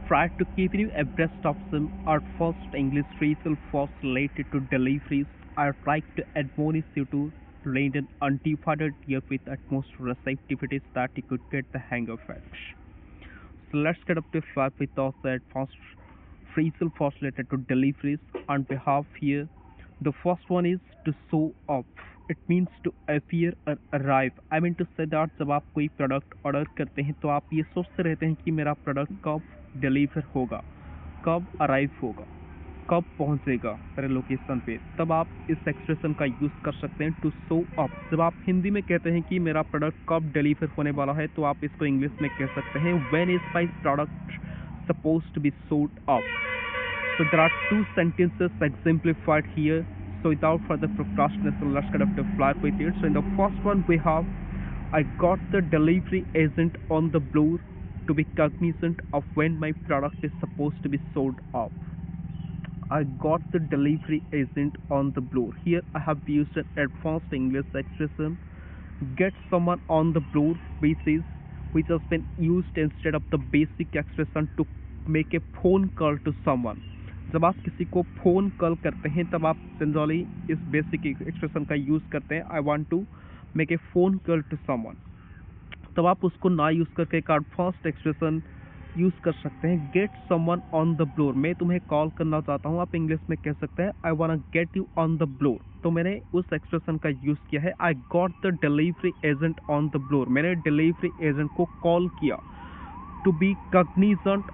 try to keep you abreast of some our first English phrasal force related to deliveries. I'd like to admonish you to lend an undivided ear with utmost receptivity so that you could get the hang of it. So let's get up to flat with us that first phrasal force related to deliveries on behalf here. The first one is to show up. It means to appear or arrive. I mean to say that जब आप कोई product order करते हैं तो आप ये सोचते रहते हैं कि मेरा प्रोडक्ट कब डिलीवर होगा, कब अराइव होगा, कब पहुंचेगा मेरे लोकेशन पे। तब आप इस एक्सप्रेशन का यूज़ कर सकते हैं टू शो अप। जब आप हिंदी में कहते हैं कि मेरा प्रोडक्ट कब डिलीवर होने वाला है तो आप इसको इंग्लिश में कह सकते हैं when is my product suppose to be showed up. So there are two sentences exemplified here. So without further procrastination, let's get up to fly with it. So in the first one we have, I got the delivery agent on the blower to be cognizant of when my product is supposed to be sold up. I got the delivery agent on the blower. Here I have used an advanced English expression, get someone on the blower, which has been used instead of the basic expression to make a phone call to someone. जब आप किसी को phone call करते हैं तब आप generally इस basic expression का यूज़ करते हैं, I want to make a phone call to someone. तब आप उसको ना यूज़ करके एक एडवांस्ड एक्सप्रेशन यूज़ कर सकते हैं, गेट समवन ऑन द ब्लोर। मैं तुम्हें कॉल करना चाहता हूँ, आप इंग्लिश में कह सकते हैं I want get you on the blower. तो मैंने उस एक्सप्रेशन का यूज़ किया है I got the delivery agent on the blower. मैंने डिलीवरी एजेंट को कॉल किया। To be cognizant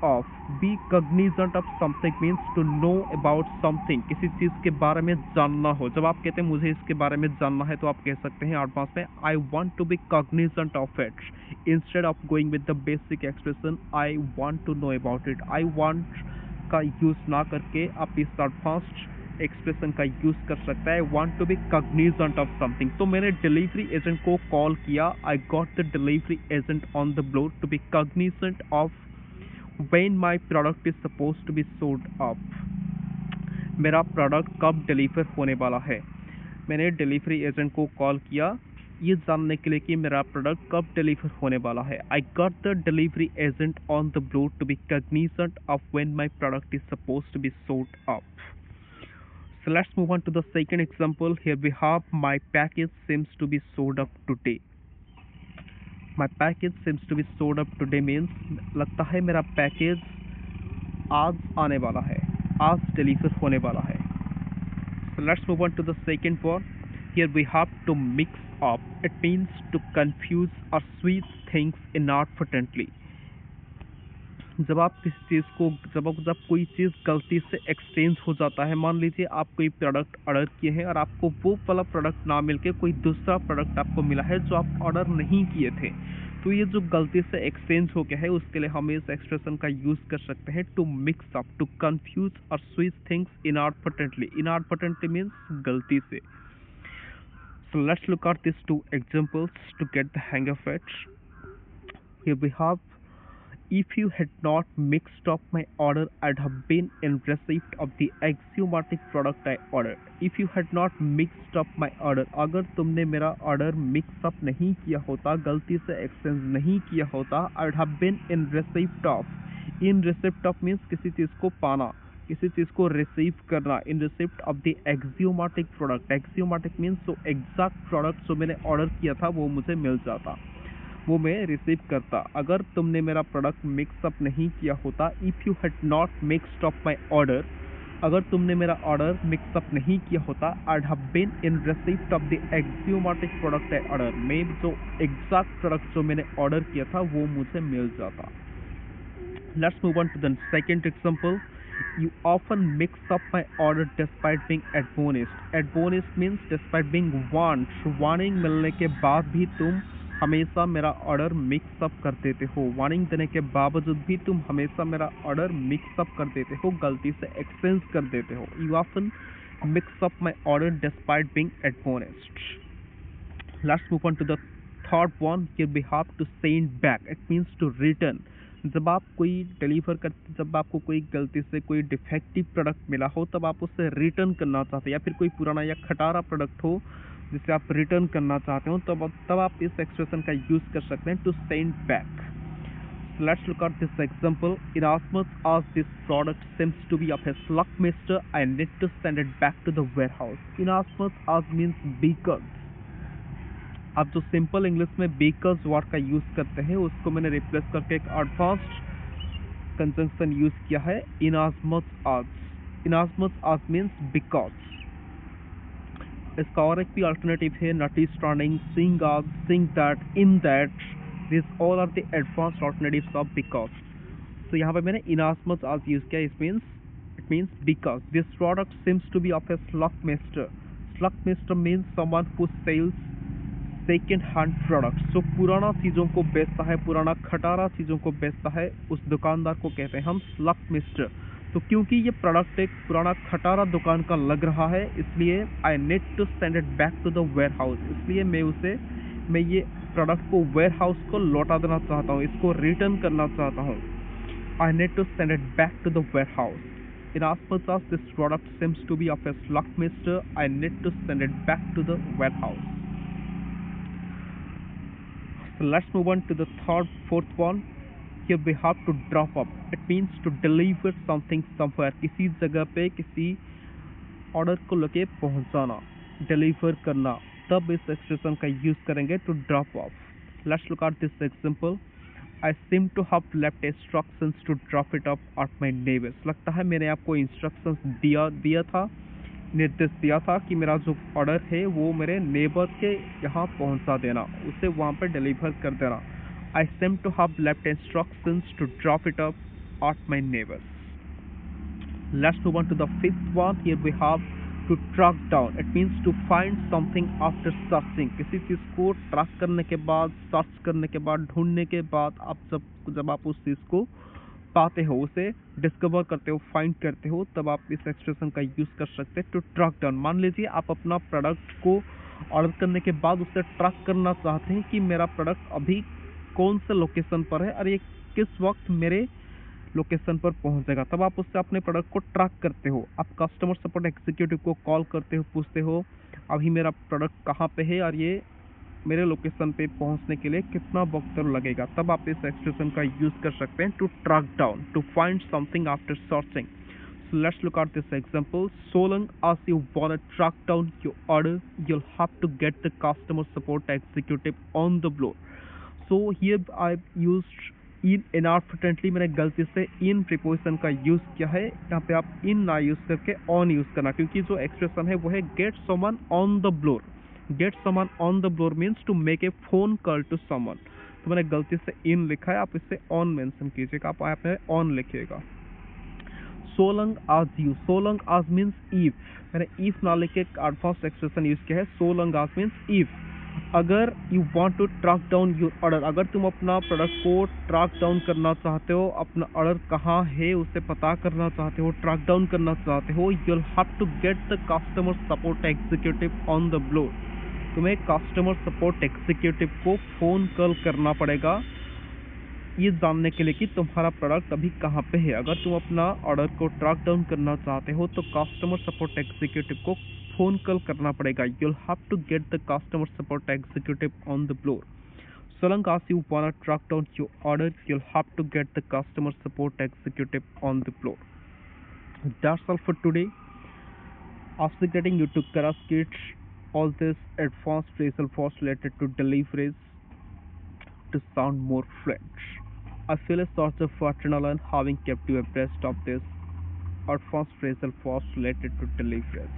of something means to know about something, किसी चीज़ के बारे में जानना हो। जब आप कहते हैं मुझे इसके बारे में जानना है तो आप कह सकते हैं एडवांस में I want to be cognizant of it instead of going with the basic expression I want to know about it। I want का यूज़ ना करके आप इस एडवांस्ड एक्सप्रेशन का यूज़ कर सकता है want to be cognizant of something. तो मैंने डिलीवरी एजेंट को कॉल किया, I got the delivery agent on the blower to be cognizant of when my product is suppose to be sold up. मेरा product कब deliver होने वाला है। मैंने डिलीवरी एजेंट को कॉल किया ये जानने के लिए कि मेरा प्रोडक्ट कब डिलीवर होने वाला है। I got the delivery agent on the blower to be cognizant of when my product is suppose to be sold up. So let's move on to the second example. Here we have my package seems to be sold up today. My package seems to be sold up today means लगता है मेरा package आज आने वाला है, आज deliver होने वाला है। So let's move on to the second one. Here we have to mix up. It means to confuse or switch things inadvertently. जब आप किसी चीज़ को जब कोई चीज़ गलती से एक्सचेंज हो जाता है, मान लीजिए आप कोई प्रोडक्ट ऑर्डर किए हैं और आपको वो वाला प्रोडक्ट ना मिलके कोई दूसरा प्रोडक्ट आपको मिला है जो आप ऑर्डर नहीं किए थे, तो ये जो गलती से एक्सचेंज हो गया है उसके लिए हम इस एक्सप्रेशन का यूज़ कर सकते हैं to mix up, to confuse और switch things inadvertently. Inadvertently means गलती से। So let's look at these two examples to get the hang of it. Here we have, if you had not mixed up my order, I'd have been in receipt of the axiomatic product I ordered. If you had not mixed up my order, अगर तुमने मेरा order mix up नहीं किया होता, गलती से exchange नहीं किया होता, I'd have been in receipt of. In receipt of means किसी चीज़ को पाना, किसी चीज़ को रिसीव करना। In receipt of the axiomatic product. Axiomatic means जो एग्जैक्ट प्रोडक्ट जो मैंने ऑर्डर किया था वो मुझे मिल जाता, वो मैं रिसीव करता। अगर तुमने मेरा प्रोडक्ट मिक्सअप नहीं किया होता, if you had not mixed up my order, अगर तुमने मेरा ऑर्डर मिक्सअप नहीं किया होता, I have been in receipt of the axiomatic product I order, मैं जो एग्जैक्ट प्रोडक्ट जो मैंने ऑर्डर किया था वो मुझे मिल जाता। Let's move on to the second example. You often mix up my order despite being admonished. Admonished means despite being warned. Warning मिलने के बाद भी तुम हमेशा मेरा ऑर्डर मिक्स अप कर देते हो। वार्निंग देने के बावजूद भी तुम हमेशा मेरा ऑर्डर मिक्स अप कर देते हो, गलती से एक्सचेंज कर देते हो। You often mix up my order despite being admonished. Let's move on to the third one. Here we have to send back. It means to return. जब आप कोई डिलीवर करते, जब आपको कोई गलती से कोई डिफेक्टिव प्रोडक्ट मिला हो तब आप उसे रिटर्न करना चाहते हैं, या फिर कोई पुराना या खटारा प्रोडक्ट हो जिसे आप रिटर्न करना चाहते हो, तब आप इस एक्सप्रेशन का यूज़ कर सकते हैं to send back. So let's look at this example. Erasmus as this product seems to be of a slugmaster, I need to send it back to the warehouse. Erasmus as means because. अब जो simple English में because word का use करते हैं उसको मैंने replace करके एक एडवांस्ड कंजंक्शन यूज किया है Erasmus as. Erasmus as means because. इसका और एक भी अल्टरनेटिव है notwithstanding, seeing as, seeing that, in that. These all are the advanced alternatives of because. So यहाँ पे मैंने Erasmus as use किया. It means because this product seems to be of a slugmaster. Slugmaster means someone who sells second hand products. So पुराना चीज़ों को बेचता है, पुराना खटारा चीज़ों को बेचता है, उस दुकानदार को कहते हैं हम slugmaster. तो क्योंकि ये प्रोडक्ट एक पुराना खटारा दुकान का लग रहा है इसलिए I need to send it back to the warehouse. इसलिए मैं ये प्रोडक्ट को वेयर हाउस को लौटा देना चाहता हूँ, इसको रिटर्न करना चाहता हूँ. I need to send it back to the warehouse. Erasmus as this product seems to be of a slugmaster, I need to send it back to the warehouse. So let's move on to the fourth one. Here we have to drop up. It means to deliver something somewhere. किसी जगह पे किसी order को लेके पहुंचाना, deliver करना. तब इस एक्सप्रेशन का यूज करेंगे to drop off. Let's look at this example. I seem to have left instructions to drop it off at my neighbors. लगता है मैंने आपको इंस्ट्रक्शंस दिया था, निर्देश दिया था कि मेरा जो ऑर्डर है वो मेरे नेबर के यहाँ पहुँचा देना, उसे वहाँ पर डिलीवर कर देना. I seem to have left instructions to drop it off at my neighbors. Let's move on to the fifth one. Here we have to track down. It means to find something after searching. किसी चीज़ को track करने के बाद, search करने के बाद, ढूंढने के बाद जब आप उस चीज़ को पाते हो, उसे डिस्कवर करते हो, फाइंड करते हो, तब आप इस एक्सप्रेशन का यूज़ कर सकते हैं टू ट्रैक डाउन. मान लीजिए आप अपना प्रोडक्ट को ऑर्डर करने के बाद उसे ट्रैक करना चाहते हैं कि मेरा प्रोडक्ट अभी कौन से लोकेशन पर है और ये किस वक्त मेरे लोकेशन पर पहुंचेगा. तब आप उससे अपने प्रोडक्ट को ट्रैक करते हो. आप कस्टमर सपोर्ट एग्जीक्यूटिव को कॉल करते हो, पूछते हो अभी मेरा प्रोडक्ट कहाँ पे है और ये मेरे लोकेशन पे पहुंचने के लिए कितना वक्त लगेगा. तब आप इस एक्सप्रेशन का यूज कर सकते हैं to track down, to find something after searching. So let's look at this example. So long as you want to track down your order, you'll have to get the customer support executive on the floor. So here I've used in inadvertently. मैंने गलती से in preposition का use किया है. यहाँ पे आप in ना यूज करके on यूज करना, क्योंकि जो एक्सप्रेशन है वो है get someone on the floor. Get someone on the floor means to make a phone call to someone. तो मैंने गलती से in लिखा है, आप इसे on मेंशन कीजिएगा, आप यहाँ पे on लिखिएगा. So long as you. So long as means if. मैंने if ना लिखे एक एडवांस एक्सप्रेशन यूज किया है. So long as means if. अगर you want to track down your order, अगर तुम अपना प्रोडक्ट को ट्रैक डाउन करना चाहते हो, अपना ऑर्डर कहाँ है उसे पता करना चाहते हो, ट्रैक डाउन करना चाहते हो, you'll have to get the customer support executive on the floor. तुम्हें कस्टमर सपोर्ट एग्जीक्यूटिव को फ़ोन कॉल करना पड़ेगा ये जानने के लिए कि तुम्हारा प्रोडक्ट अभी कहाँ पे है. अगर तुम अपना ऑर्डर को ट्रैक डाउन करना चाहते हो तो कस्टमर सपोर्ट एग्जीक्यूटिव को फ़ोन कॉल करना पड़ेगा. You'll have to get the customer support executive on the floor. So long as you wanna track down your order, you'll have to get the customer support executive on the floor. That's all for today. After getting you to Karaskit, all this advanced phrasal force related to deliveries to sound more French. I feel a sort of adrenaline having kept you abreast of this advanced phrasal force related to deliveries.